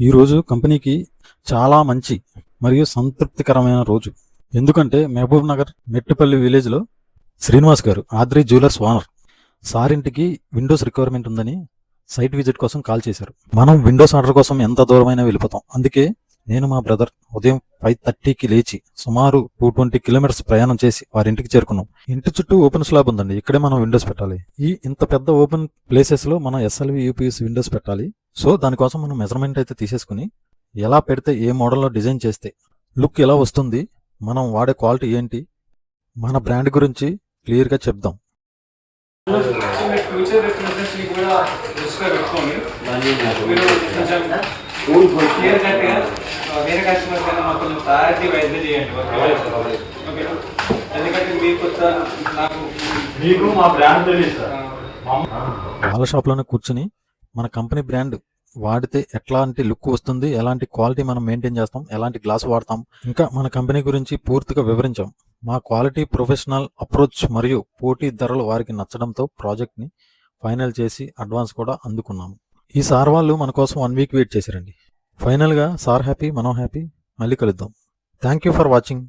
ఈరోజు కంపెనీకి చాలా మంచి మరియు సంతృప్తికరమైన రోజు. ఎందుకంటే మహబూబ్ నగర్ మెట్టుపల్లి విలేజ్లో శ్రీనివాస్ గారు ఆద్రి జ్యువెలర్స్ ఓనర్ సారింటికి విండోస్ రిక్వైర్మెంట్ ఉందని సైట్ విజిట్ కోసం కాల్ చేశారు. మనం విండోస్ ఆర్డర్ కోసం ఎంత దూరమైనా వెళ్ళిపోతాం. అందుకే నేను మా బ్రదర్ ఉదయం 5:30కి లేచి సుమారు 220 కిలోమీటర్స్ ప్రయాణం చేసి వారింటికి చేరుకున్నాం. ఇంటి చుట్టూ ఓపెన్ స్లాబ్ ఉందండి. ఇక్కడే మనం విండోస్ పెట్టాలి. ఇంత పెద్ద ఓపెన్ ప్లేసెస్ లో మనం ఎస్ఎల్వి యూపీఎస్ విండోస్ పెట్టాలి. సో దానికోసం మనం మెజర్మెంట్ అయితే తీసేసుకుని ఎలా పెడితే ఏ మోడల్లో డిజైన్ చేస్తే లుక్ ఎలా వస్తుంది, మనం వాడే క్వాలిటీ ఏంటి, మన బ్రాండ్ గురించి క్లియర్గా చెప్దాం. ఫ్యూచర్ రిఫరెన్సెస్ కూడా దృష్టిలో పెట్టుకోండి. వేరే కస్టమర్ కన్నా మాకు కొంచెం ప్రయారిటీ వైజ్గా చేయండి. ఓకే, ఎందుకంటే మీకు మా బ్రాండ్ తెలియదు సార్. వాళ్ళ షాప్లోనే కూర్చుని మన కంపెనీ బ్రాండ్ వాడితే ఎట్లాంటి లుక్ వస్తుంది, ఎలాంటి క్వాలిటీ మనం మెయింటైన్ చేస్తాం, ఎలాంటి గ్లాస్ వాడతాం, ఇంకా మన కంపెనీ గురించి పూర్తిగా వివరించాం. మా క్వాలిటీ, ప్రొఫెషనల్ అప్రోచ్ మరియు పోటీ ధరలు వారికి నచ్చడంతో ప్రాజెక్ట్ని ఫైనల్ చేసి అడ్వాన్స్ కూడా అందుకున్నాము. ఈ సార్ వాళ్ళు మన కోసం 1 వీక్ వెయిట్ చేశారండి. ఫైనల్గా సార్ హ్యాపీ, మనం హ్యాపీ. మళ్ళీ కలుద్దాం. Thank you for watching.